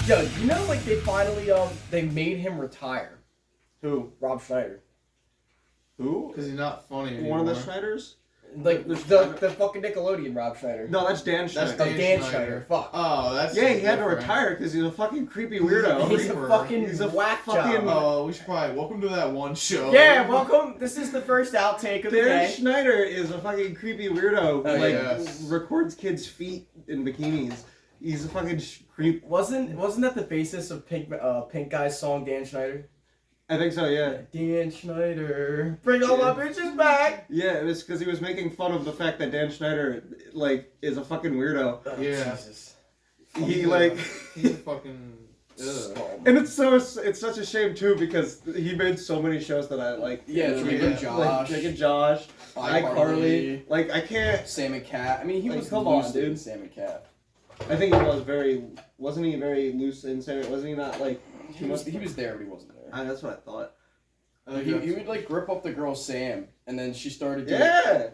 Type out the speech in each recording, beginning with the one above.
Yo, you know, like they finally they made him retire. Who? Rob Schneider. Who? Because he's not funny anymore. One of the Schneiders? Like the fucking Nickelodeon Rob Schneider. No, that's Dan Schneider. That's Dan Schneider. Fuck. Oh, that's Yeah, he had to different. retire because he's a fucking creepy weirdo. He's a fucking He's a whack fucking- job. Oh, we should probably welcome to that one show. Yeah, welcome. This is the first outtake of the Dan day. Schneider is a fucking creepy weirdo. Oh, Like yes. records kids' feet in bikinis. He's a fucking creep. Wasn't that the basis of Pink Guy's song Dan Schneider? I think so. Yeah. Dan Schneider, bring all my bitches back. Yeah, it was because he was making fun of the fact that Dan Schneider like is a fucking weirdo. Oh, Yeah. Jesus. He like. He's a fucking. Ugh. And it's such a shame too because he made so many shows that I like. Yeah, Drake and Josh. Like Drake and Josh, iCarly. Like I can't. Sam and Cat. I mean, he Like, was come on, loose dude. in Sam and Cat. I think he was wasn't he very loose and Sarah? Wasn't he not like He was there, but he wasn't there. That's what I thought. He would like grip up the girl Sam, and then she started doing. Yeah.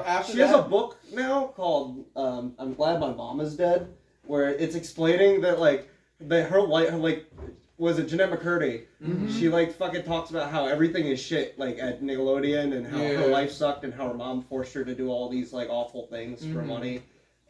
After She that, has a book now called "I'm Glad My Mom Is Dead," where it's explaining that like her was it Jeanette McCurdy? Mm-hmm. She like fucking talks about how everything is shit like at Nickelodeon and how her life sucked and how her mom forced her to do all these like awful things for money,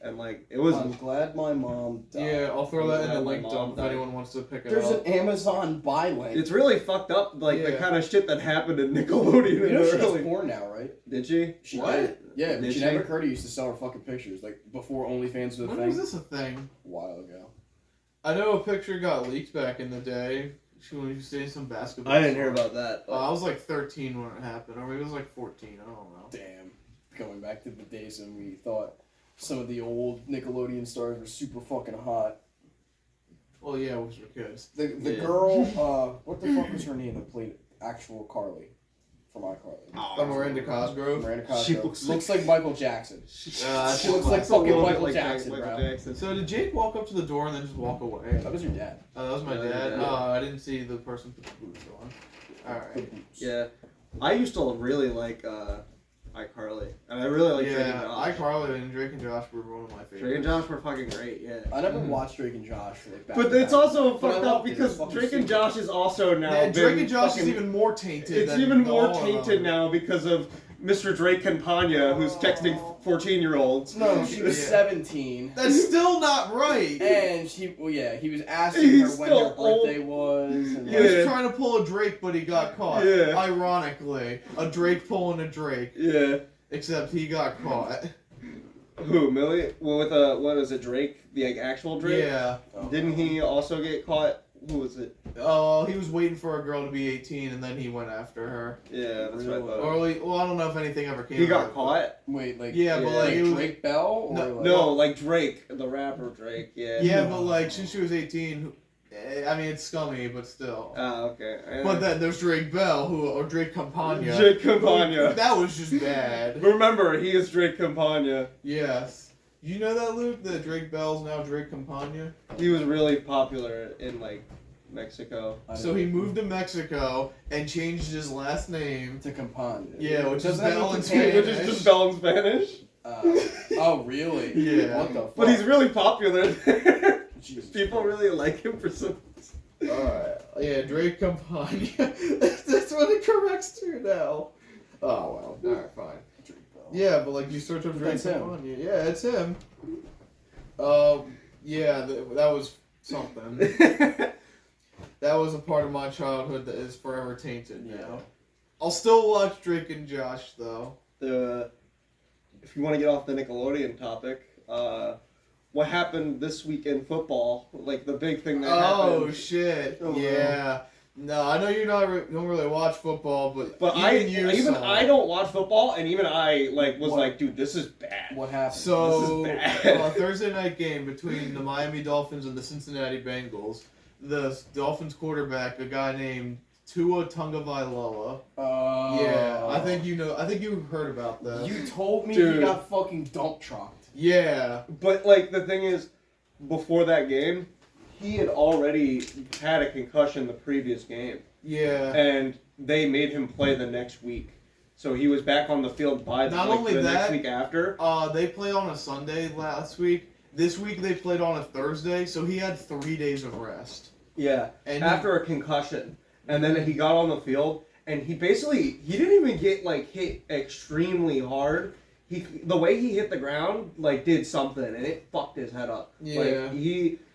and like it was. I'm glad my mom died. Yeah, I'll throw that in the Yeah, my link mom dump if died. anyone wants to pick it There's up. an Amazon buy link. It's really fucked up, like the Yeah. kind of shit that happened in Nickelodeon. You in know the she does early. porn now, right? Did she? She What? did. Yeah, Did Jeanette she? McCurdy used to sell her fucking pictures, like before OnlyFans was a When thing. was this a thing? A while ago. I know a picture got leaked back in the day. When you say some basketball. I didn't hear song. about that. I was like 13 when it happened, or maybe it was like 14. I don't know. Damn. Going back to the days when we thought some of the old Nickelodeon stars were super fucking hot. Well, yeah, we were kids. The Yeah. girl, what the fuck was her name that played actual Carly from iCarly? Miranda Cosgrove. Miranda She Cosgrove. looks Like Michael Jackson. She She looks like That's a little fucking bit Michael like Jackson, Michael bro. Jackson. So did Jake walk up to the door and then just walk away? That was your dad. Oh, that was my dad. Yeah. Oh, I didn't see the person put the boots on. All right. Yeah, I used to really like iCarly, and I really like Drake and Yeah, Josh. iCarly and Drake and Josh were one of my favorites. Drake and Josh were fucking great, yeah. I never watched Drake and Josh for like back But to it's back. also But I fucked loved up it. because It's fucking Drake and stupid. Josh is also now Yeah, Drake been and Josh fucking, is even more tainted. It's than even more all of tainted them. now because of Mr. Drake Campagna, who's texting 14-year-olds. No, she was Yeah. 17. That's still not right. And he was asking He's her when her still old. birthday was. And He was Yeah. trying to pull a Drake, but he got caught. Yeah. Ironically, a Drake pulling a Drake, Yeah. except he got caught. Who, Millie? Well, with what is it, Drake? The like, actual Drake? Yeah. Didn't he also get caught? Who was it? Oh, he was waiting for a girl to be 18, and then he went after her. Yeah, that's what I thought. Or, well, I don't know if anything ever came. He of got it, caught? Wait, like Yeah, but Yeah. like like it was, Drake Bell or No, like, No, like Drake, the rapper Drake, yeah. yeah, but like since she was 18, I mean it's scummy, but still. Oh, okay. But then there's Drake Bell, or Drake Campagna. Drake Campagna. That was just bad. Remember, he is Drake Campagna. Yes. You know that, Luke? That Drake Bell's now Drake Campagna? He was really popular in, like, Mexico. I So don't he know. moved to Mexico and changed his last name. to Campagna. Yeah, which is Doesn't that Bell mean in Campagna? Spanish. Which is just Bell in Spanish. Oh, really? Yeah. What the fuck? But he's really popular. Jesus People Christ. really like him for some reason. Alright. Yeah, Drake Campagna. That's what it corrects to now. Oh, well. Alright, fine. Drake Bell. Yeah, but like you search up Drake That's him. Campagna. Yeah, it's him. Yeah, that was something. That was a part of my childhood that is forever tainted Yeah. now. I'll still watch Drake and Josh though. If you want to get off the Nickelodeon topic, what happened this week in football? Like the big thing that Oh happened. shit! Oh, Yeah. No, I know you're don't really watch football, but Even I don't watch football, and even I was What? like, dude, this is bad. What happened? So, This is bad. a Thursday night game between the Miami Dolphins and the Cincinnati Bengals. The Dolphins quarterback, a guy named Tua Tagovailoa. Yeah, I think you know. I think you heard about that. You told me Dude. he got fucking dump trucked. Yeah. But like the thing is, before that game, he had already had a concussion the previous game, Yeah. and they made him play the next week. So he was back on the field by Not the only next that, week after. They played on a Sunday last week. This week they played on a Thursday, so he had 3 days of rest. Yeah, And after a concussion. And then he got on the field, and he didn't even get, like, hit extremely hard. The way he hit the ground, like, did something, and it fucked his head up. Yeah.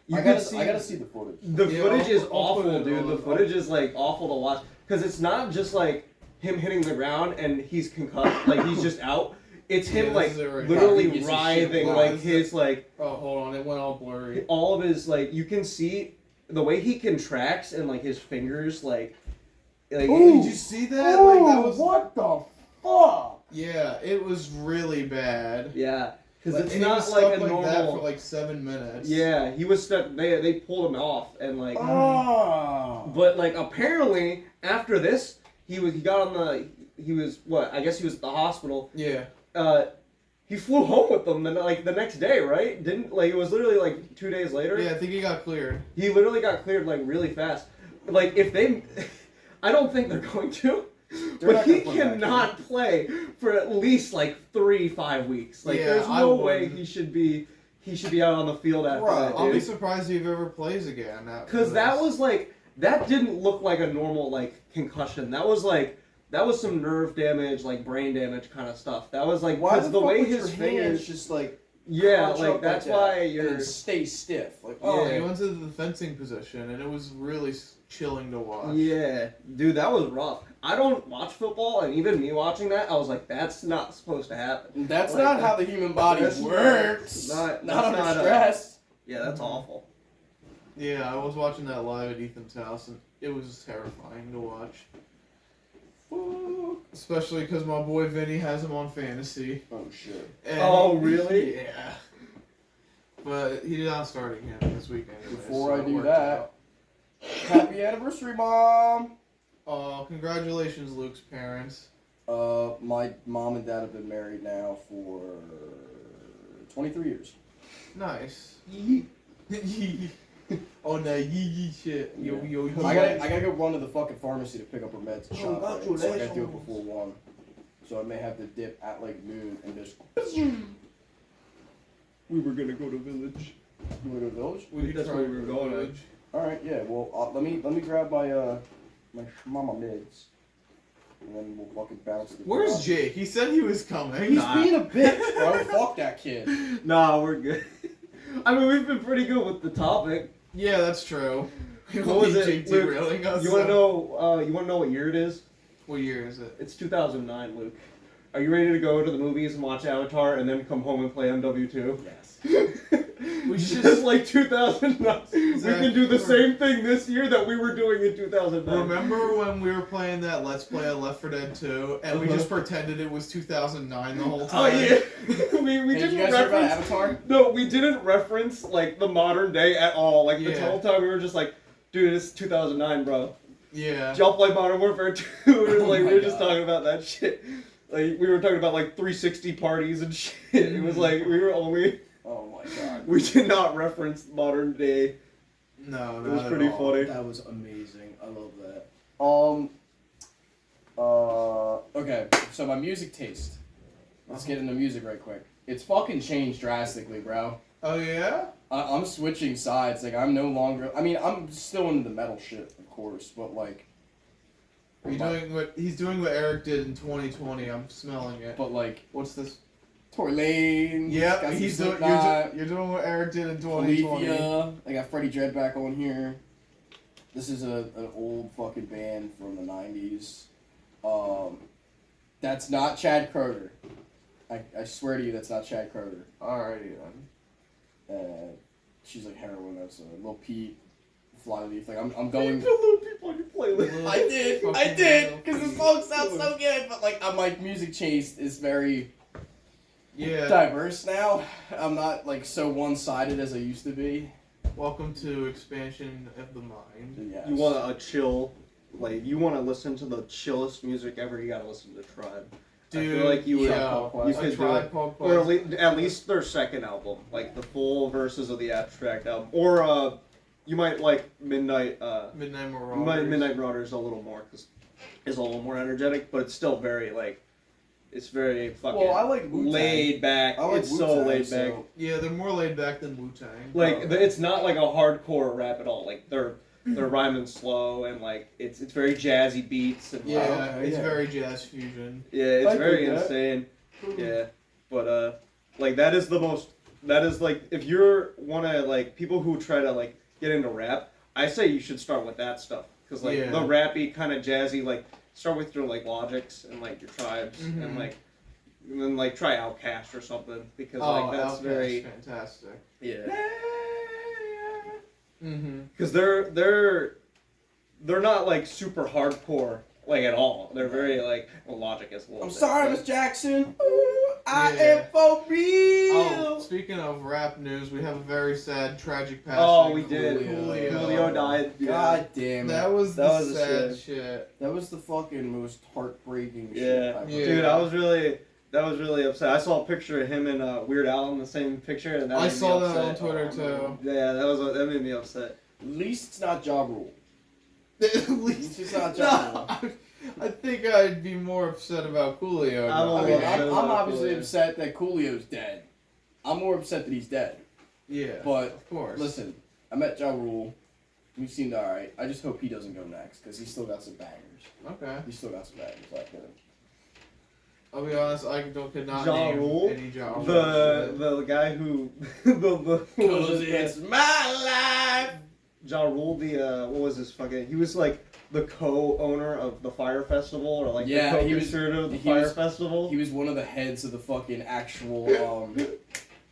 Like, I gotta see the footage. The footage is I'll put awful, it dude. on. The footage is, like, awful to watch. Because it's not just, like, him hitting the ground and he's concussed, like, he's just out. It's him, like, literally writhing, like, his, like... Oh, hold on, it went all blurry. All of his, like, you can see the way he contracts and, like, his fingers, like... Did you see that? Like, that was... What the fuck? Yeah, it was really bad. Yeah. Because it's he not, was like, stuck a like normal... that for, like, 7 minutes. Yeah, he was stuck... They pulled him off, and, like... Oh. But, like, apparently, after this, he got on the... He was, what? I guess he was at the hospital. Yeah. He flew home with them the next day, right? It was literally like 2 days later. Yeah, I think he got cleared. He literally got cleared like really fast. Like if they, I don't think they're going to. But he cannot play for at least like 3-5 weeks. Like there's no way he should be out on the field after that. Dude. I'll be surprised if he ever plays again. Because that didn't look like a normal like concussion. That was some nerve damage, like brain damage kind of stuff. That was like because the way his fingers just like like that's why you're stay stiff. Like he went to the fencing position and it was really chilling to watch. Yeah, dude, that was rough. I don't watch football, and even me watching that, I was like, that's not supposed to happen. That's not how the human body works. Not under stress. Yeah, that's awful. Yeah, I was watching that live at Ethan's house, and it was terrifying to watch. Especially because my boy Vinny has him on fantasy. Oh shit. And really? Yeah. But he's not starting him this weekend. Before I do that, happy anniversary, Mom! Congratulations, Luke's parents. My mom and dad have been married now for 23 years. Nice. Oh, no, yee shit. Yeah. Yo. I gotta go run to the fucking pharmacy to pick up her meds and shop. Right? So I gotta do it before 1. So I may have to dip at like noon and just. We were gonna go to Village. You wanna go to Village? That's where we were going. Alright, yeah. Well, let me grab my my mama mids, and then we'll fucking bounce. Where's Jake? He said he was coming. He's being a bitch, bro. Fuck that kid. Nah, we're good. I mean, we've been pretty good with the topic. Yeah, that's true. What was it? Jake derailing us. You wanna know? You wanna know what year it is? What year is it? It's 2009, Luke. Are you ready to go to the movies and watch Avatar and then come home and play MW2? Yes. We should Just like 2009. We can do the same thing this year that we were doing in 2009. Remember when we were playing that Let's Play of Left 4 Dead 2 and we just pretended it was 2009 the whole time? Oh yeah. we didn't you guys hear about reference Avatar? No, we didn't reference like the modern day at all. Like the whole time we were just like, dude, it's 2009, bro. Yeah. Did y'all play Modern Warfare 2? We were just talking about that shit. Like we were talking about like 360 parties and shit. It was like we were only. Oh my god. We did not reference modern day. No, it was pretty funny. That was amazing. I love that. Okay, so my music taste. Let's get into music right quick. It's fucking changed drastically, bro. Oh yeah? I'm switching sides. Like I'm no longer. I mean, I'm still into the metal shit, of course, but like. He's doing what Eric did in 2020. I'm smelling it. But like, what's this? Tory Lanez. Yeah, you're doing what Eric did in 2020. Olivia. I got Freddie Dredd back on here. This is an old fucking band from the 90s. That's not Chad Kroger. I swear to you, that's not Chad Kroger. Alrighty then. She's like heroin. That's Lil Peep, Flyleaf. Like I'm going. You put Lil Peep on your playlist. I did, because the song sounds so good. But like, I'm like, music taste is very. Yeah. Diverse now. I'm not like so one-sided as I used to be. Welcome to expansion of the mind. Yes. You want a chill, like you want to listen to the chillest music ever. You gotta listen to Tribe. Dude, I feel like you would. You could Tribe Called or Quest. at least their second album, like the full verses of the Abstract album, or you might like Midnight. Midnight Marauders. Midnight Marauders a little more because it's a little more energetic, but it's still very like. It's very fucking Well, I like Wu-Tang. laid back. I like It's Wu-Tang, so laid back. so- Yeah, they're more laid back than Wu-Tang. Like it's not like a hardcore rap at all. Like they're rhyming slow and like it's very jazzy beats and Yeah, okay, it's yeah. very jazz fusion. yeah, it's I very dig that. insane. Yeah, but like that is like if you're wanna like people who try to like get into rap, I say you should start with that stuff because like Yeah. the rappy kind of jazzy like start with your like Logics and like your Tribes and like. And then like try Outkast or something because like that's Outkast, very fantastic. yeah. Mm-hmm. Because they're not like super hardcore like at all. They're very like Logic is a little. I'm bit, sorry, but- Miss Jackson. Ooh, I Yeah. am for real. Oh, speaking of rap news, we have a very sad, tragic passing. Oh, we of did. Julio. Died. Yeah. God damn it. That was That the was a sad shit. shit. That was the fucking most heartbreaking shit Yeah. I've Yeah. Dude, I was really upset. I saw a picture of him and Weird Al in the same picture, and that I made me saw that upset. on Twitter Oh, too. Yeah, that made me upset. At least it's not Ja Rule. At least It's not Ja no, I think I'd be more upset about Coolio. I'm a I little mean, upset I'm about obviously Coolio. upset that Coolio's dead. I'm more upset that he's dead. Yeah, But of course. listen, I met Ja Rule. He seemed alright. I just hope he doesn't go next because he's still got some bangers. Okay. He's still got some bangers like him. I'll be honest, I could not Ja name Rule? any Ja Rule. The guy who the Cause it's my life. Ja Rule, what was his fucking? He was like the co-owner of the Fire Festival, or like Yeah, the he was- co-conspirator of the he Fire was- Festival. He was one of the heads of the fucking actual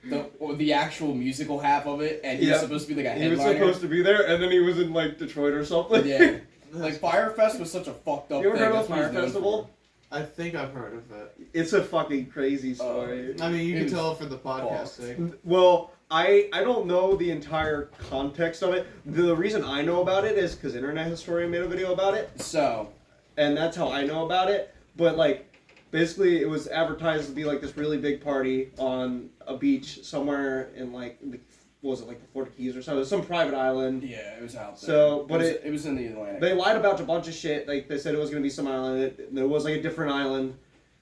the actual musical half of it, and he was Yeah. supposed to be like a He was headliner. supposed to be there, and then he was in like Detroit or something. Yeah, like Firefest was such a fucked up. You ever thing. heard of That's what he's Fire known Festival? I think I've heard of it. It's a fucking crazy story. I mean, you It can was tell it for the podcast fucked. sake. Well, I don't know the entire context of it. The reason I know about it is because Internet Historian made a video about it, for. So and that's how I know about it. But like, basically, it was advertised to be like this really big party on a beach somewhere in like, what was it, like the Florida Keys or something? It was some private island. yeah, it was out there. So, but it was in the Atlantic. They lied about a bunch of shit. Like they said it was gonna be some island. There was like a different island,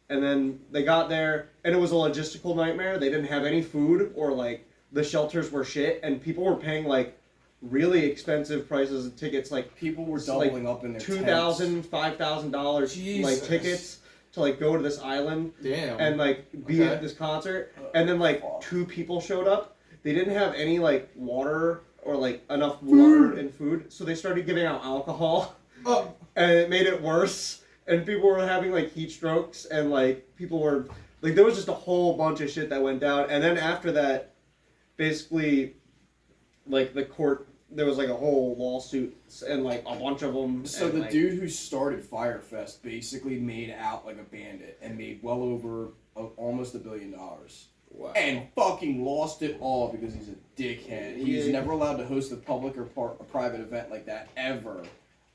and then they got there, and it was a logistical nightmare. They didn't have any food, or like the shelters were shit, and people were paying like really expensive prices of tickets, like People were it's like doubling up in their $2,000, $5,000 like Jesus. tickets to like go to this island Damn. and like be Okay. at this concert. And then like Fuck. 2 people showed up. They didn't have any like water or like enough water and food, so they started giving out alcohol, Oh. and it made it worse. And people were having like heat strokes, and like people were like there was just a whole bunch of shit that went down. And then after that, basically, like the court, there was like a whole lawsuit and like a bunch of them. So and, the like, dude who started Firefest basically made out like a bandit and made well over almost $1 billion. wow. And fucking lost it all because he's a dickhead. He's Yeah. never allowed to host a public or a private event like that ever.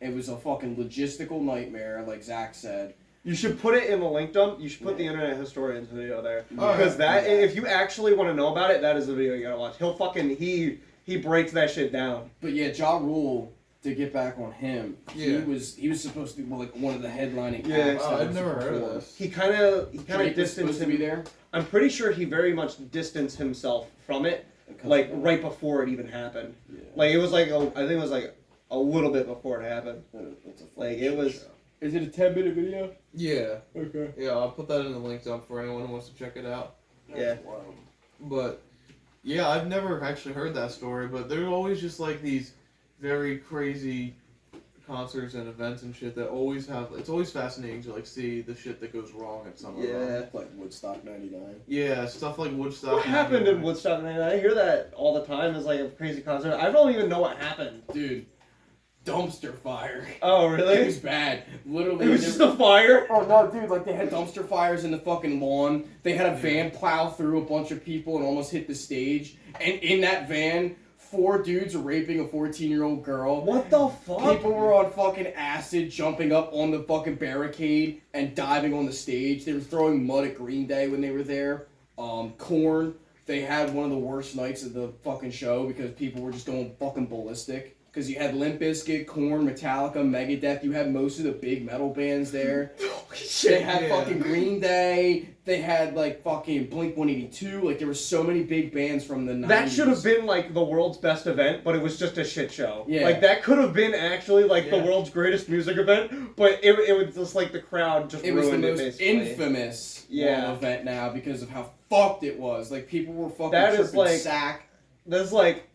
It was a fucking logistical nightmare, like Zach said. You should put it in the link dump. You should put Yeah. the Internet Historian's video there. Alright. Because that, Yeah. if you actually want to know about it, that is the video you gotta watch. He'll fucking, he breaks that shit down. But yeah, Ja Rule, to get back on him, Yeah. he was supposed to be like one of the headlining Yeah. acts. Oh, that I've was never heard of performed. this. He kind of Drake was distanced supposed to be him. there. I'm pretty sure he very much distanced himself from it, like right before it even happened. Yeah. Like it was like, I think it was like a little bit before it happened. It's a Like, fucking it was- show. Is it a 10-minute video? Yeah. Okay. Yeah, I'll put that in the links up for anyone who wants to check it out. Yeah. But yeah, I've never actually heard that story, but there's always just like these very crazy concerts and events and shit that always have, it's always fascinating to like see the shit that goes wrong at some of them. Yeah. Like Woodstock '99. Yeah, stuff like Woodstock. What happened in Woodstock? Man, I hear that all the time as like a crazy concert. I don't even know what happened. Dude, dumpster fire. Oh, It really? was bad. Literally. It was there- just a fire. Oh no, dude! Like they had dumpster fires in the fucking lawn. They had a van plow through a bunch of people and almost hit the stage. And in that van, 4 dudes were raping a 14-year-old girl. What the fuck? People were on fucking acid, jumping up on the fucking barricade and diving on the stage. They were throwing mud at Green Day when they were there. Korn. They had one of the worst nights of the fucking show because people were just going fucking ballistic. Because you had Limp Bizkit, Korn, Metallica, Megadeth. You had most of the big metal bands there. They had fucking Green Day. They had like fucking Blink-182. Like there were so many big bands from the 90s. That should have been like the world's best event, but it was just a shit show. Yeah. Like that could have been actually like the world's greatest music event, but it was just like the crowd just ruined it. It was the most basically. infamous world event now because of how fucked it was. Like people were fucking sack. That's like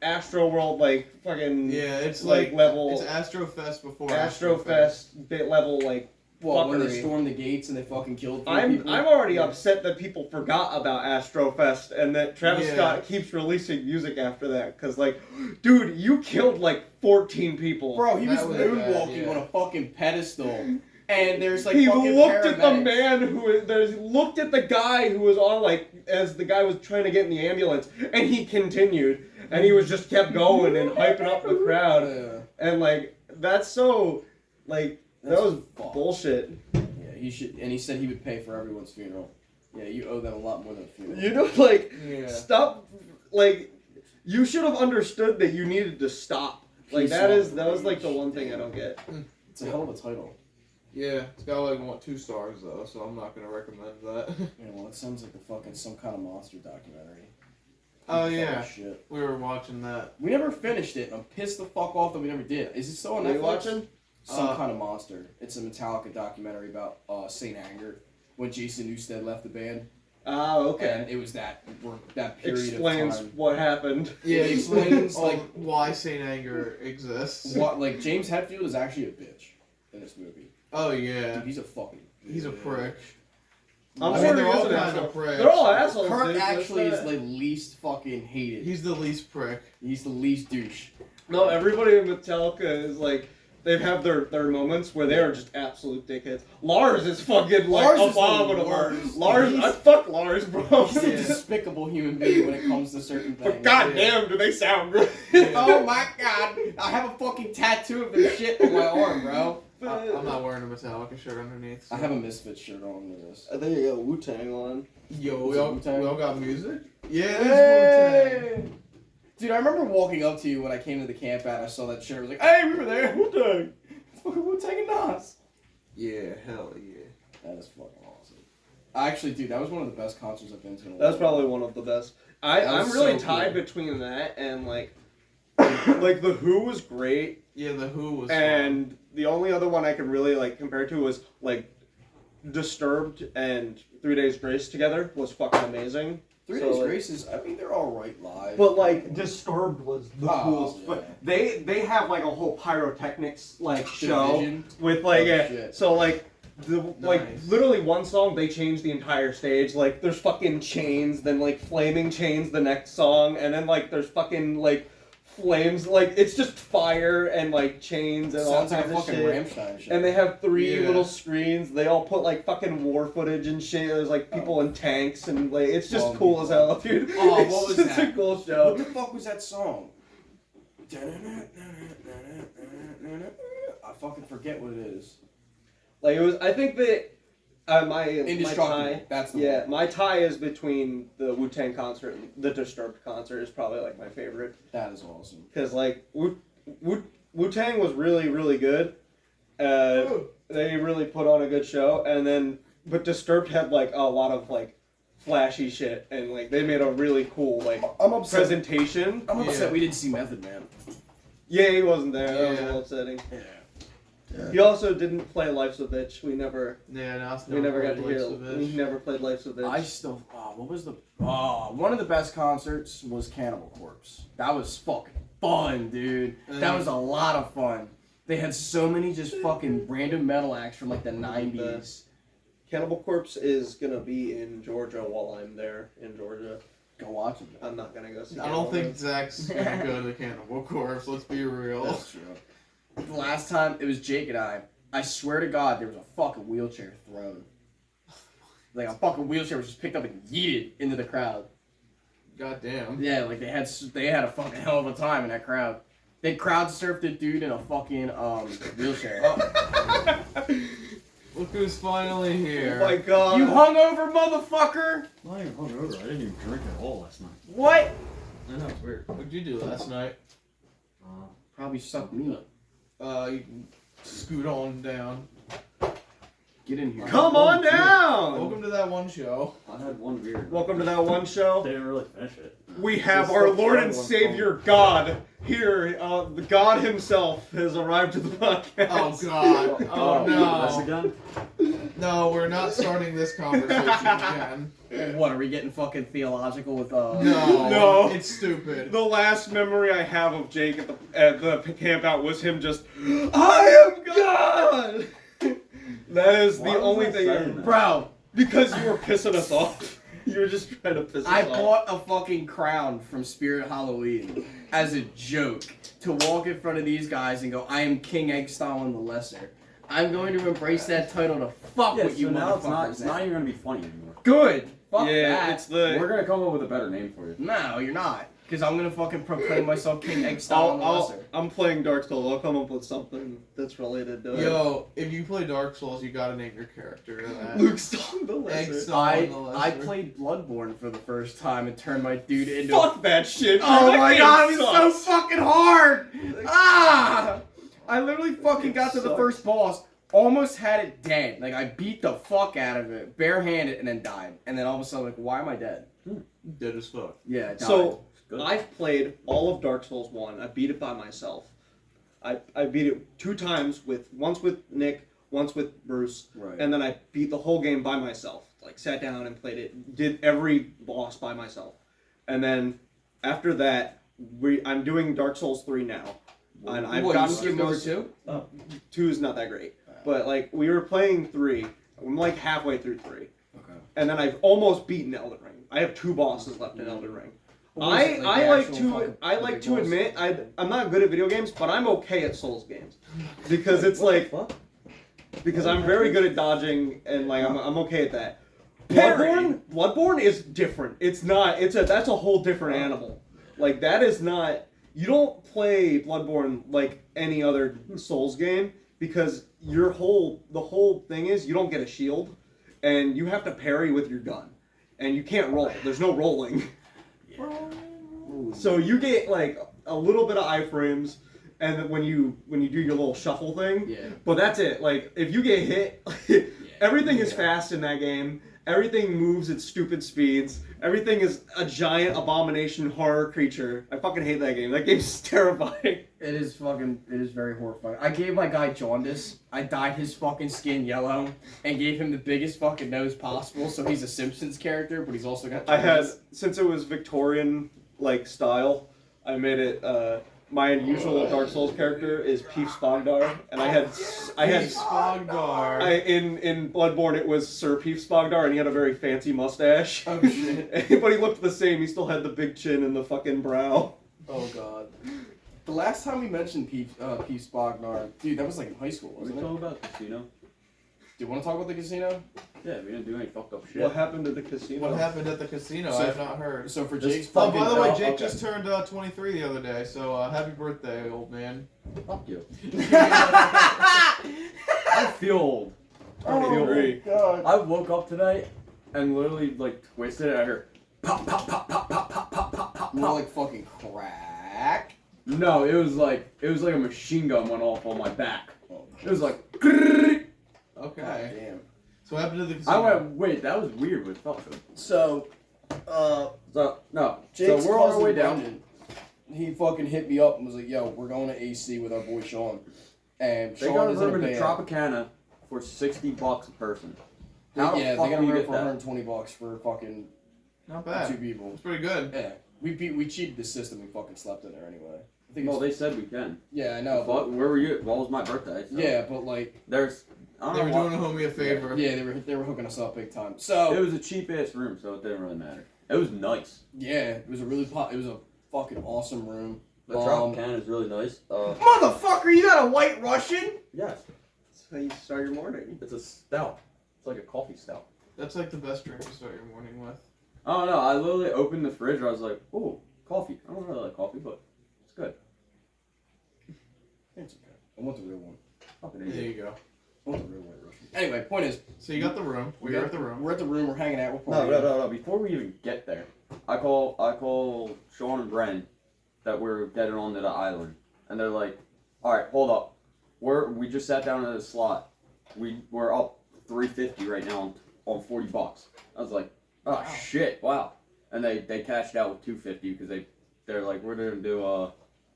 Astro World, like fucking it's like level. It's Astrofest before Astrofest bit level like. Well, when they stormed the gates and they fucking killed people. I'm already upset that people forgot about Astrofest and that Travis Scott keeps releasing music after that. Because, like, dude, you killed, like, 14 people. Bro, he was moonwalking on a fucking pedestal. And there's, like, he fucking looked paramedics. at the man looked at the guy who was on, like, as the guy was trying to get in the ambulance. And he continued. And he was just kept going and hyping up the crowd. Yeah. And, like, that's so, like... That was bullshit. Yeah, he should, and he said he would pay for everyone's funeral. Yeah, you owe them a lot more than a funeral. You know, like, stop, like, you should have understood that you needed to stop. Like, that was, like, the one thing I don't get. It's a hell of a title. Yeah, it's got, like, 2 stars, though, so I'm not gonna recommend that. Yeah, well, it sounds like some kind of monster documentary. Oh, yeah. Shit. We were watching that. We never finished it, and I'm pissed the fuck off that we never did. Is it still on Netflix? Are you watching? Some kind of monster. It's a Metallica documentary about Saint Anger when Jason Newsted left the band. Oh, okay. And it was that period Explains of time. what happened. Yeah, it explains like why Saint Anger exists. What like James Hetfield is actually a bitch in this movie. Oh yeah, dude, he's a fucking. He's a prick. I'm sure they're all kinds of pricks. They're all assholes. Kirk dude. actually is the least fucking hated. He's the least prick. He's the least douche. No, everybody in Metallica is like. They have their moments where they are just absolute dickheads. Lars is fucking like abominable. Lars, I fuck Lars, bro. He's a despicable human being when it comes to certain things. But goddamn, do they sound good? Oh my god, I have a fucking tattoo of their shit on my arm, bro. I'm not wearing a Metallica shirt underneath. So. I have a Misfits shirt on with this. I think you got Wu-Tang on. Yo, we all got music? Yeah, hey! Wu-Tang. Dude, I remember walking up to you when I came to the camp out and I saw that shirt. I was like, hey, we were there. Wu-Tang. It's fucking Wu-Tang and Nas. Yeah, hell yeah. That is fucking awesome. Actually, dude, that was one of the best concerts I've been to in a while. That's probably one of the best. I'm really tied between that and like the Who was great. Yeah, the Who was and fun. The only other one I could really like compare to was like Disturbed and 3 Days Grace together was fucking amazing. 3 Days Grace is, I mean, they're alright live. But like Disturbed was the coolest. Yeah. But they have like a whole pyrotechnics like show Division. with like so like like Nice. literally one song they changed the entire stage. Like there's fucking chains, then like flaming chains the next song, and then like there's fucking like flames, like it's just fire and like chains and all Sounds like kinds a of fucking shit. Rammstein shit. And they have 3 little screens. They all put like fucking war footage and shit. There's like people in tanks and like it's just cool as hell, dude. Oh, It's what was just that? a cool show. What the fuck was that song? I fucking forget what it is. Like it was. I think that my Indestructible. tie. That's the one. My tie is between the Wu-Tang concert and the Disturbed concert is probably like my favorite. That is awesome. Because like Wu-Tang was really really good. They really put on a good show, and then but Disturbed had like a lot of like flashy shit, and like they made a really cool like presentation. I'm upset we didn't see Method Man. Yeah, he wasn't there. That was a little upsetting. Yeah. He also didn't play Life's a Bitch. We never got to hear. We never played Life's a Bitch. I still. What was the? One of the best concerts was Cannibal Corpse. That was fucking fun, dude. That was a lot of fun. They had so many just fucking random metal acts from like the 90s. Cannibal Corpse is gonna be in Georgia while I'm there in Georgia. Go watch it. I'm not gonna go see. I don't think Zach's gonna go to the Cannibal Corpse. Let's be real. That's true. The last time it was Jake and I swear to God, there was a fucking wheelchair thrown. Like a fucking wheelchair was just picked up and yeeted into the crowd. God damn. Yeah, like they had a fucking hell of a time in that crowd. They crowd surfed a dude in a fucking wheelchair. Look who's finally here. Oh my god. You hungover motherfucker! I'm not even hungover. I didn't even drink at all last night. What? I know, it's weird. What'd you do last night? Probably sucked meat. You can scoot on down. Get in here. Come on down! Welcome to That One Show. I had one beer. Welcome to That One Show. They didn't really finish it. We have Just our like Lord and one Savior God here. The God himself has arrived to the podcast. Oh God. Oh This no. again? No, we're not starting this conversation again. What, are we getting fucking theological with, No. It's stupid. The last memory I have of Jake at the camp out was him just, I am God! That is Why the was only I thing saying that? Bro, because you were pissing us off. You were just trying to piss us I off. bought a fucking crown from Spirit Halloween as a joke to walk in front of these guys and go, I am King Eggstalin the Lesser. I'm going to embrace that title to fuck Yeah, with you so now it's motherfuckers. not even gonna be funny anymore. Good. Fuck Yeah, that. it's the. We're gonna come up with a better name for you. No, you're not. Because I'm going to fucking proclaim myself King Eggstalin the Lesser. I'm playing Dark Souls. I'll come up with something that's related to it. Yo, if you play Dark Souls, you gotta name your character that. Luke Stone the Lesser. Eggstalin the Lesser. I played Bloodborne for the first time and turned my dude into. Fuck that shit. Oh That my game god, it was so sucks. fucking hard! Ah! I literally fucking got to the sucks. first boss, almost had it dead. Like, I beat the fuck out of it, barehanded, and then died. And then all of a sudden, like, why am I dead? Dead as fuck. Yeah, I died. So, Good. I've played all of Dark Souls 1. I beat it by myself. I beat it 2 times, once with Nick, once with Bruce, Right. and then I beat the whole game by myself. Like, sat down and played it, did every boss by myself. And then, after that, I'm doing Dark Souls 3 now. And I've What, gotten you skipped through over most- 2? 2 is not that great. But, like, we were playing 3. I'm, like, halfway through 3. Okay. And then I've almost beaten Elden Ring. I have 2 bosses left in Elden Ring. I like to admit I'm not good at video games, but I'm okay at Souls games because it's like because I'm very good at dodging and like I'm okay at that. Bloodborne is different. That's a whole different animal. Like that is not you don't play Bloodborne like any other Souls game because the whole thing is you don't get a shield and you have to parry with your gun and you can't roll. There's no rolling. So you get like a little bit of iframes, and then when you do your little shuffle thing, Yeah. but that's it. Like if you get hit, everything is fast in that game. Everything moves at stupid speeds. Everything is a giant abomination horror creature. I fucking hate that game. That game's terrifying. It is very horrifying. I gave my guy jaundice. I dyed his fucking skin yellow and gave him the biggest fucking nose possible, so he's a Simpsons character, but he's also got jaundice. Since it was Victorian like style, I made it. My unusual Dark Souls character is Peef Spogdar, and I had Spogdar. in Bloodborne it was Sir Peef Spogdar, and he had a very fancy mustache. Oh shit. But he looked the same. He still had the big chin and the fucking brow. Oh god. The last time we mentioned Peef Spognar, dude, that was like in high school, What are wasn't we it? talking about? Casino? Do you want to talk about the casino? Yeah, we didn't do any fucked up shit. What happened to the casino? What happened at the casino? So- I have not heard. So for This Jake's Oh, fucking... by the way, Oh, Jake okay. just turned 23 the other day, so happy birthday, old man. Fuck you. I feel old. Oh, god. I woke up today and literally like twisted it. I heard pop, pop, pop, pop, pop, pop, pop, pop, pop, More pop. like fucking crack. No, it was like a machine gun went off on my back. Oh, It was like. Okay. damn. So what happened to the casino? I went, wait, that was weird, but it felt good. So, So no, Jake's so we're on our cousin way down. Brendan, he fucking hit me up and was like, "Yo, we're going to AC with our boy Sean." And They Sean got a is in room in the band. Tropicana for $60 a person. How the Yeah, fuck they got a do you room get for that? $120 for fucking Not 2 bad. people. It's pretty good. Yeah, we cheated the system. We fucking slept in there anyway. I think Well, it's, they said we can. yeah, I know. Fuck, But, where were you? Well, it was my birthday. So yeah, but like, There's. I They don't were know. doing a homie a favor. yeah, they were hooking us up big time. It So was a cheap ass room, so it didn't really matter. It was nice. yeah, it was a fucking awesome room. The Tropicana is really nice. Motherfucker, you got a white Russian? Yes. That's how you start your morning. It's a stout. It's like a coffee stout. That's like the best drink to start your morning with. I don't know. I literally opened the fridge and I was like, "Oh, coffee." I don't really like coffee, but it's good. It's okay. I want the real one. Fucking There idiot. you go. I want the real white Russian. Anyway, point is, So you got the room. We're at the room. We're at the room. We're hanging out. We're No, partying. no. Before we even get there, I call Sean and Bren that we're getting onto the island, and they're like, "All right, hold up. We just sat down at a slot. We're up $3 $350 right now on $40. I was like, oh shit, wow. And they cashed out with $250 because they're like, we're gonna do a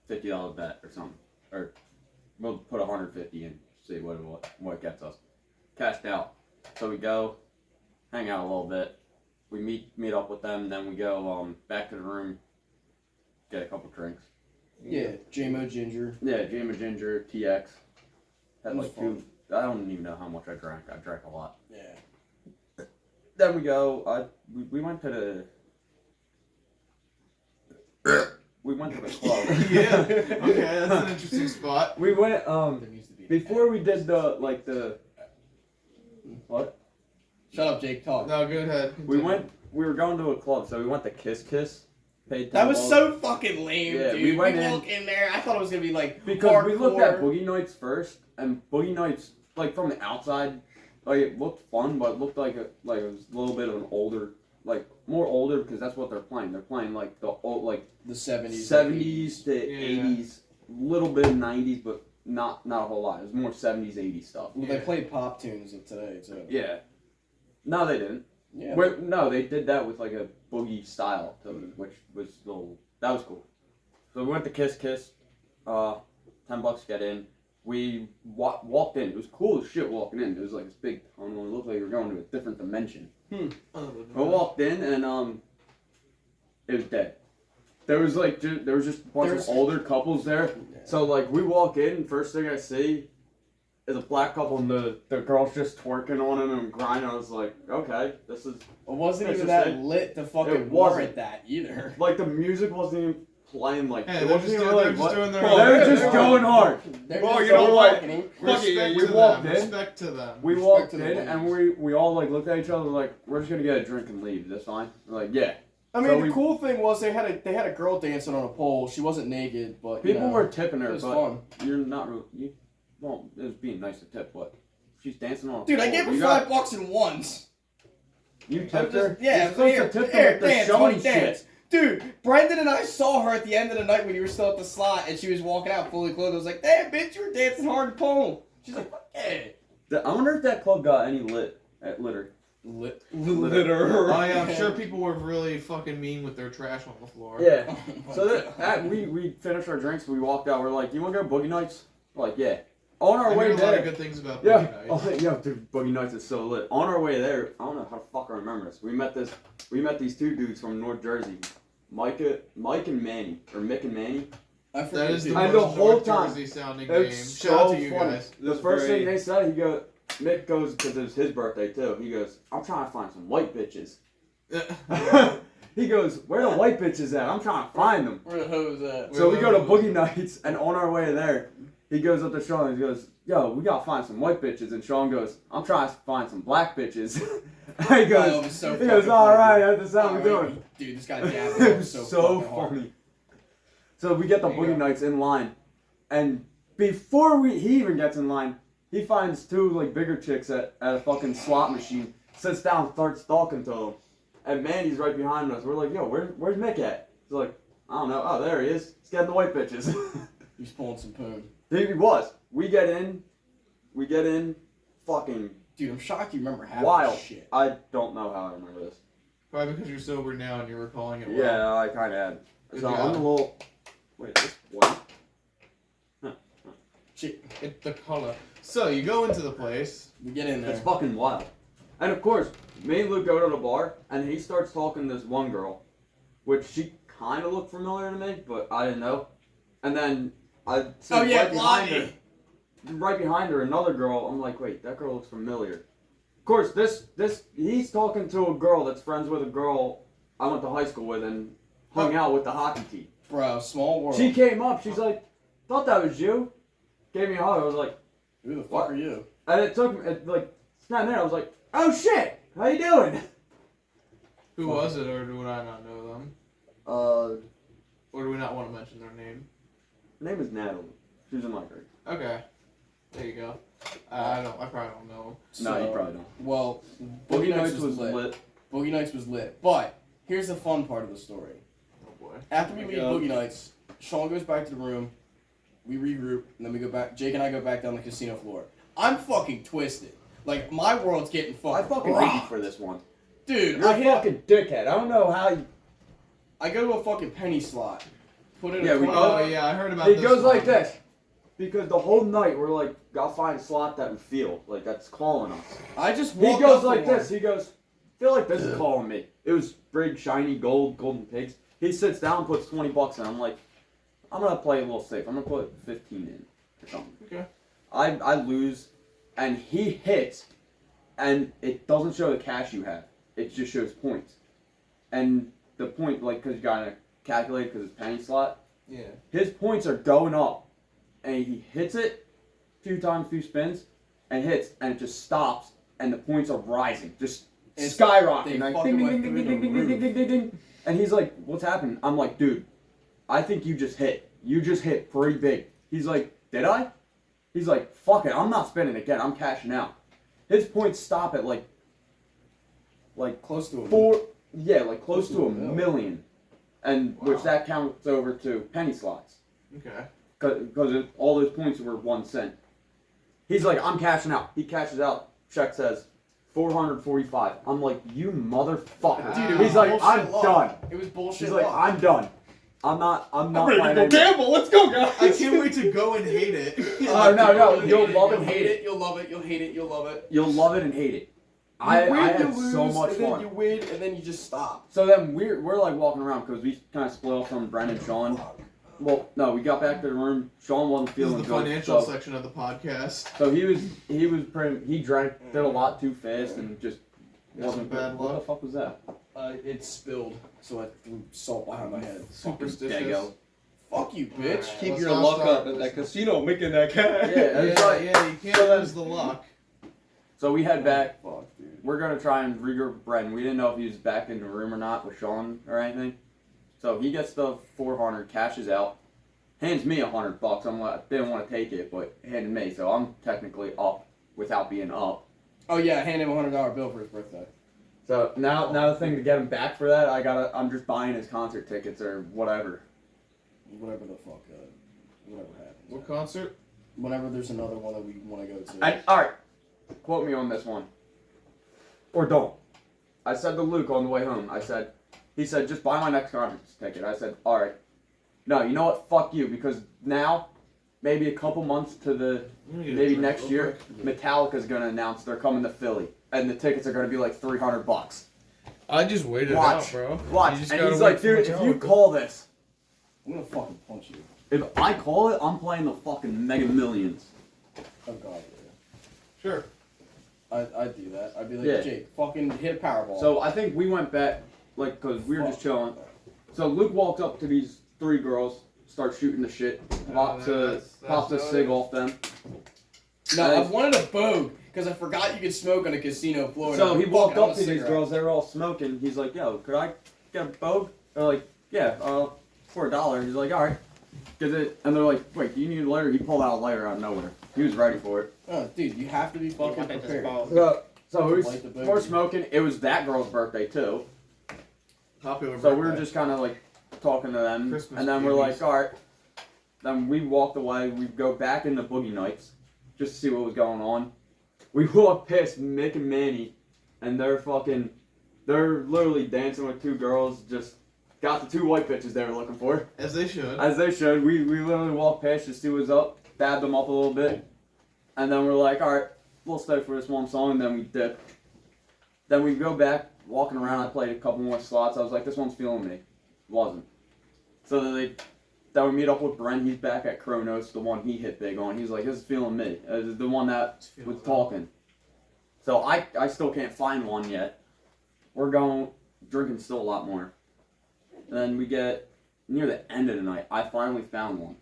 $50 bet or something, or we'll put $150 in, see what it gets us. Cashed out. So we go, hang out a little bit. We meet up with them, then we go back to the room, get a couple drinks. Yeah, JMO Ginger. Yeah, JMO Ginger, TX. Had like fun. I don't even know how much I drank. I drank a lot. Yeah. Then we go. We went to the. We went to the club. Yeah. Okay, that's an interesting spot. We went. There needs to be Before we did the. What? Shut up, Jake. Talk. No, go ahead. We Continue. were going to a club, so we went to Kiss Kiss. Paid That was $10. so fucking lame, Yeah, dude. we went in- walk in there. I thought it was gonna be like Because we looked at hardcore. Boogie Nights first, and Boogie Nights, like from the outside, like it looked fun, but it looked like it was a little bit of an older, like more older because that's what they're playing. They're playing like the old, like The 70s. 70s to Yeah. 80s, little bit of 90s, but not a whole lot. It was more 70s, 80s stuff. Well, they played pop tunes of today too. Yeah. No, they didn't. Yeah. No, they did that with like a boogie style to it, which was that was cool. So we went to Kiss Kiss, $10 to get in. We walked in. It was cool as shit walking in. It was like this big tunnel. It looked like we were going to a different dimension. I walked in and it was dead. There was like there was just a bunch of older couples there. So like we walk in, first thing I see is a black couple and the girl's just twerking on him and grinding. I was like, okay, this is It wasn't That's even just that it. lit to fucking It warrant wasn't. that either. like the music wasn't even playing like Hey, it they're wasn't just even doing- like they're just what- doing their they own were thing. just going hard. They're Well, just you know so what? marketing. Respect we to walked them. in. Respect to them. We Respect walked to the in and we all like looked at each other like we're just gonna get a drink and leave. That's fine. We're like yeah. I mean, So the we- cool thing was they had a girl dancing on a pole. She wasn't naked, but you People know, were tipping it her, was but fun. you're not really. Well, it was being nice to tip, but she's dancing on. A Dude, I pole. gave her You got- $5 in ones. You I'm tipped just- her. Yeah, You're supposed here, to tip here, her if they're dance, showing honey, dance. shit. Dude, Brendan and I saw her at the end of the night when you were still at the slot, and she was walking out fully clothed. I was like, "Damn, bitch, you were dancing hard pole." She's like, "Fuck yeah." I wonder if that club got any litter. Litter. Oh yeah, I'm sure people were really fucking mean with their trash on the floor. Yeah. Oh my So God. we finished our drinks. We walked out. We're like, "You want to go Boogie Nights?" We're like, "Yeah." On our I way heard a lot of there. good things about Yeah. Boogie Nights. Oh yeah, dude, Boogie Nights is so lit. On our way there, I don't know how the fuck I remember this. We met these two dudes from North Jersey, Mike and Manny, or Mick and Manny. I That forget is the dude. And most the whole North time, Jersey sounding it's name. so Shout out to you funny. guys. The first thing they said, Mick goes, because it was his birthday too. He goes, "I'm trying to find some white bitches." He goes, "Where the white bitches at? I'm trying to find them." Where the hose at? So we go to Boogie Nights, and on our way there, he goes up to Sean and he goes, "Yo, we gotta find some white bitches." And Sean goes, "I'm trying to find some black bitches." And he goes, Oh, it was so he goes, fucking "All funny. right, that's how we're Alright, doing." Dude, this guy jabbed It me was so, so fucking hard. funny. So we get the There you Boogie go. Nights in line, and before he even gets in line, he finds two like bigger chicks at a fucking slot machine, sits down, starts talking to them, and Mandy's right behind us. We're like, "Yo, where's Mick at?" He's like, "I don't know. Oh, there he is. He's getting the white bitches." He's pulling some poon. He was. We get in, fucking Dude, I'm shocked you remember half wild. this shit. I don't know how I remember this. Probably because you're sober now and you're recalling it well. Yeah, I kind of had. Good So I'm job. a little. Wait, this one. Shit. It's the color. So you go into the place. We get in there. It's fucking wild. And of course, me and Luke go to the bar, and he starts talking to this one girl, which she kind of looked familiar to me, but I didn't know. And then I see Oh yeah, right behind her, another girl. I'm like, wait, that girl looks familiar. Of course, he's talking to a girl that's friends with a girl I went to high school with and hung out with the hockey team. Bro, small world. She came up, she's like, "Thought that was you." Gave me a hug. I was like, Who the fuck What? are you? and it took me, like, standing there, I was like, "Oh shit, how you doing?" Who was it, or would I not know them? Or do we not want to mention their name? Her name is Natalie. She's in my grade. Okay. There you go. I probably don't know. No, you probably don't. Well, Boogie Nights was lit. Boogie Nights was lit. But here's the fun part of the story. Oh boy. After we Here we leave go. Boogie Nights, Sean goes back to the room. We regroup, and then we go back. Jake and I go back down the casino floor. I'm fucking twisted. Like, my world's getting I fucking fucking hate you rocked. for this one. Dude, You're a fucking dickhead. I don't know how you... I go to a fucking penny slot. Put in Yeah, a we 20 Oh yeah, I heard about It this. goes like one. this. Because the whole night we're like, gotta find a slot that we feel like that's calling us. I just He walked goes up to like one. this. He goes, feel like this is calling me. It was big, shiny, golden pigs. He sits down, puts $20 in. I'm like, I'm gonna play a little safe. I'm gonna put 15 in or something. Okay. I lose, and he hits, and it doesn't show the cash you have. It just shows points. And the point, like, because you gotta calculate because it's penny slot. Yeah. His points are going up, and he hits it few spins, and hits, and it just stops, and the points are rising, just It's- skyrocketing. they Like, fucking ding, went ding, through ding, the ding, ding, ding, ding, ding, ding. And he's like, what's happening? I'm like, dude, I think you just hit. You just hit pretty big. He's like, did I? He's like, fuck it, I'm not spinning again. I'm cashing out. His points stop at like Close to a like close to a million, and Wow. which that counts over to penny slots. Okay. Because all those points were 1 cent. He's like, I'm cashing out. He cashes out. Check says 445. I'm like, you motherfucker. Dude, it He's was like, bullshit I'm luck. done. It was bullshit. He's like, luck. I'm done. I'm not I'm ready to playing go anymore. gamble. Let's go, guys. I can't wait to go and hate it. Oh, no, you'll love You'll and hate it. You'll love it. You'll hate it. You'll love it. You'll love it and hate it. You I win, had you lose, so much and then fun. you win, and then you just stop. So then we're like walking around because we kind of split off from Brendan and Sean. Well, no, we got back to the room. Sean wasn't This feeling is the good. financial so, section of the podcast. so he drank, did a lot too fast and just Got some wasn't bad What the luck. fuck was that? It spilled, so I threw salt behind my head. Superstitious. Dago. Fuck you, bitch. Alright. Keep Let's your not luck start up at this. that casino making that cash. Yeah, Yeah, That's right. yeah, you can't So then- lose the luck. So we head back. Fuck, dude. We're gonna try and regroup Brendan. We didn't know if he was back in the room or not with Sean or anything. So he gets the 400, cashes out, hands me $100. I'm like, didn't want to take it, but handed me. So I'm technically up without being up. Oh yeah, hand him a $100 bill for his birthday. So now the thing to get him back for that, I'm just buying his concert tickets or whatever. Whatever the fuck, whatever happens. What concert? Whenever there's another one that we want to go to. And all right, quote me on this one, or don't. I said to Luke on the way home. He said, just buy my next concert ticket. I said, all right. No, you know what? Fuck you, because now, maybe a couple months to the maybe next year, Metallica's gonna announce they're coming to Philly, and the tickets are gonna be like $300. I just waited Watch. out, bro. Watch, You just and gotta he's wait like, for dude, if you Metallica. call this, I'm gonna fucking punch you. if I call it, I'm playing the fucking Mega Millions. Oh god, yeah. Sure. I'd do that. I'd be like, Yeah. Jake, fucking hit a Powerball. So I think we went back, like, cause we were just chilling. So Luke walked up to these 3 girls, starts shooting the shit, pops a cig off them. No, And- I wanted a Bogue because I forgot you could smoke on a casino floor. and So I'm he like, walked "Fuck it, I up want to a these cigarette." girls, they were all smoking. He's like, yo, could I get a Bogue? They're like, yeah, for $1. He's like, alright. And they're like, wait, do you need a lighter? He pulled out a lighter out of nowhere. He was ready for it. Oh, dude, you have to be fucking prepared. So Light the Bogue. we're smoking. It was that girl's birthday too. Popular So we were birthday. just kind of like talking to them. Christmas and then we're babies. like, alright. Then we walked away. We go back into Boogie Nights just to see what was going on. We walked past Mick and Manny, and they're literally dancing with 2 girls, just got the 2 white bitches they were looking for. As they should. As they should. We literally walked past just to see what's up, dabbed them up a little bit, and then we're like, alright, we'll stay for this one song, and then we dip. Then we go back, walking around, I played a couple more slots, I was like, this one's feeling me. Wasn't. So then we meet up with Brent, he's back at Kronos, the one he hit big on. He's like, this is feeling me. The one that was talking. So I still can't find one yet. We're drinking still a lot more. And then we get near the end of the night, I finally found one.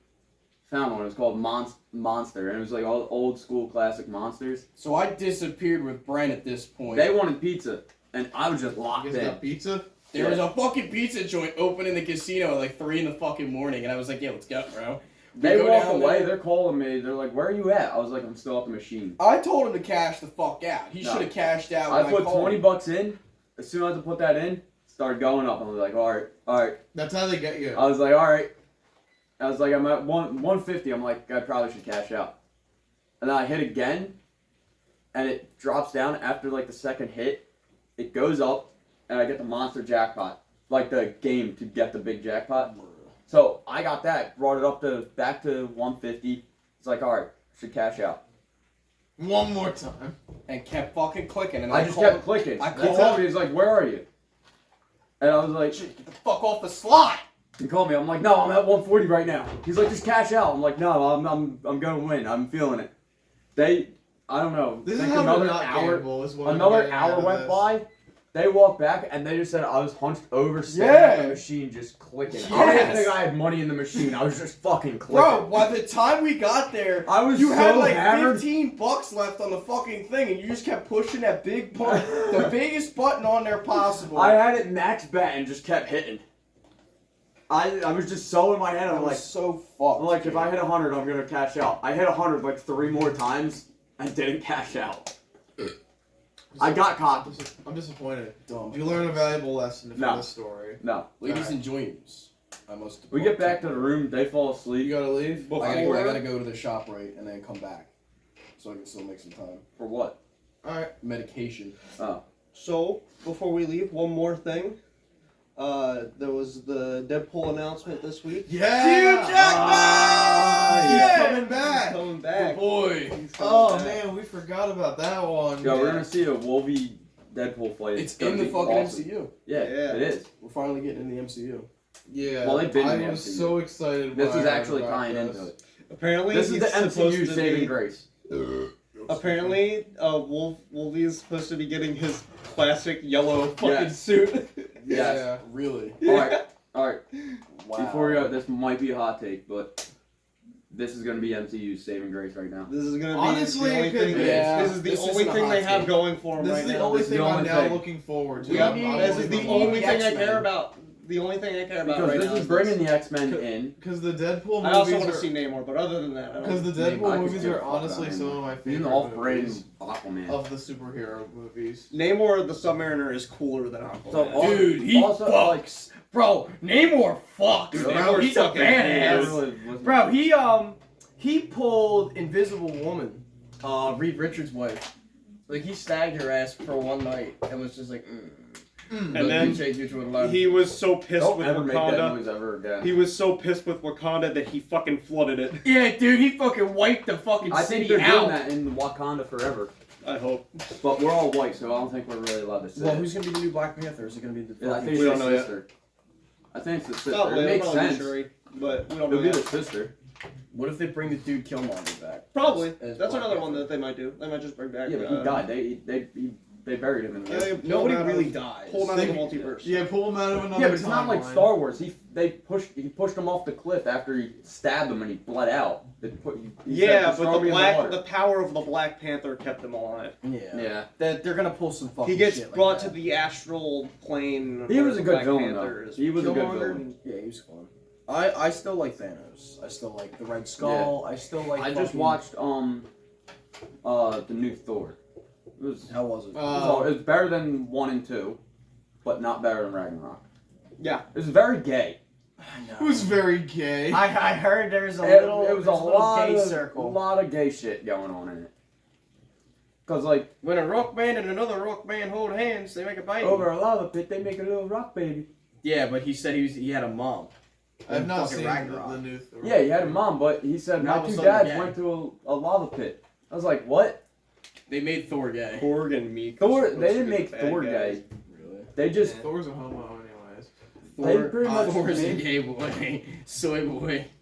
It was called Monster, and it was like all old school classic monsters. So I disappeared with Brent at this point. They wanted pizza, and I was just You locked guys in. got pizza? There was a fucking pizza joint open in the casino at like 3 in the fucking morning, and I was like, yeah, let's go, bro. We They go walk down away, there. they're calling me, they're like, where are you at? I was like, I'm still at the machine. I told him to cash the fuck out. He No. should have cashed out I when put called him. $20 in, as soon as I put that in, started going up. I was like, alright. That's how they get you. I was like, alright. I was like, I'm at 150. I'm like, I probably should cash out. And then I hit again, and it drops down after like the second hit. It goes up, and I get the monster jackpot, like the game to get the big jackpot. So I got that, brought it up to back to 150. It's like, all right, should cash out. One more time. And kept fucking clicking. And I just kept clicking. He called me. He's like, "Where are you?" And I was like, "Get the fuck off the slot!" He called me. I'm like, "No, I'm at 140 right now." He's like, "Just cash out." I'm like, "No, I'm gonna win. I'm feeling it." I don't know. This is think how another to not hour, gamble, is what I'm another getting out hour of went this. by. They walked back and they just said I was hunched over, staring at the machine, just clicking. I don't even think I had money in the machine. I was just fucking clicking. Bro, by the time we got there, I was you so had like hammered. $15 left on the fucking thing, and you just kept pushing that big button, the biggest button on there possible. I had it max bet and just kept hitting. I was just so in my head. I I'm was like, so fucked. I'm like, if I hit 100, I'm gonna cash out. I hit 100 like 3 more times and didn't cash out. I got caught. I'm disappointed. Dumb. You learned a valuable lesson from No. this story. No. Ladies and gents, I must. We get back to the room. They fall asleep. You gotta leave? I gotta go to the shop right and then come back, so I can still make some time. For what? Alright. Medication. Oh. So, before we leave, one more thing. There was the Deadpool announcement this week. Yeah! Hugh Jackman! He's coming back! He's coming back. Boy. He's coming Oh back. man, we forgot about that one. Yeah, we're gonna see a Wolvie Deadpool fight. It's gonna in the be fucking awesome. MCU. Yeah, Yeah. it is. We're finally getting in the MCU. Yeah. Well, they've been in I the was MCU. so excited. This when is I heard actually about tying this. into it. Apparently, This is he's the supposed MCU to saving be, grace. Apparently, Wolvie is supposed to be getting his classic yellow fucking Yes. suit. Yes. Really? Alright. Wow. Before we go, this might be a hot take, but this is gonna be MCU's saving grace right now. This is gonna be Honestly, the only it could thing. be. Yeah, This is the this only isn't a thing hot they have take. going for him This right is the now. only This is thing the I'm only now thing. looking forward to. We I'm- need- I'm This only is the looking- only thing I X-Men. care about. The only thing I care about Because right this now is bringing the X-Men in. Because the Deadpool I also movies want to are. see Namor, but other than that, I Because don't. the I Deadpool could movies give a are fuck about honestly him. some of my He's an favorite off-brand movies Aquaman. of the superhero movies. Namor the Submariner is cooler than Aquaman. So, Dude, he Also, fucks. Bro, Namor fucks. Dude, Bro, Namor's he's a fucking badass. cool. Bro, he pulled Invisible Woman, Reed Richards' wife. Like he snagged her ass for one night and was just like, And then he was so pissed Don't with ever make that Wakanda. noise ever again. He was so pissed with Wakanda that he fucking flooded it. Yeah, dude, he fucking wiped the fucking I city think they're out. doing that in Wakanda forever. I hope. But we're all white, so I don't think we're really allowed to say Well, it. who's gonna be the new Black Panther? Is it gonna be the? Yeah, I think We it's don't the know yet. sister. I think it's the sister. Probably, It makes probably sense. Shuri, but we don't know It'll be yet. the sister. What if they bring the dude Killmonger back? Probably. As That's Black another one Panther? that they might do. They might just bring back. Yeah, but he died. They buried him in the Yeah, Nobody pull him out really of- dies. Pull him out of the They- multiverse. Yeah, pull him out of another Yeah, but it's not like timeline. Star Wars. He pushed him off the cliff after he stabbed him and he bled out. He Yeah, said, "Just but throw me in water." the power of the Black Panther kept him alive. Yeah. Yeah. They're gonna pull some fucking. He gets shit brought like to that. the astral plane. He where was a the good Black villain, Panther though. is. He was a good Killmonger? villain. Yeah, he was fun. I still like Thanos. I still like the Red Skull. I still like. I just fucking- watched the new Thor. It was How was it? it's better than 1 and 2, but not better than Ragnarok. Yeah. It was very gay. It was very gay. I heard there's a It little. was a there's little lot gay of circle. lot of gay shit going on in it. Cause like When a rock band and another rock band hold hands, they make a baby. over a lava pit, they make a little rock baby. Yeah, but he said he had a mom. I've not fucking seen Ragnarok. the new Thor. Yeah, he had a mom, but he said Now my all of a two sudden, dads yeah. went to a lava pit. I was like, what? They made Thor gay. Korg and Meek. Thor? are supposed They to didn't be make the bad Thor guys. gay. Really? They just Thor's a homo anyways. they pretty much Thor's a made- gay boy, soy boy.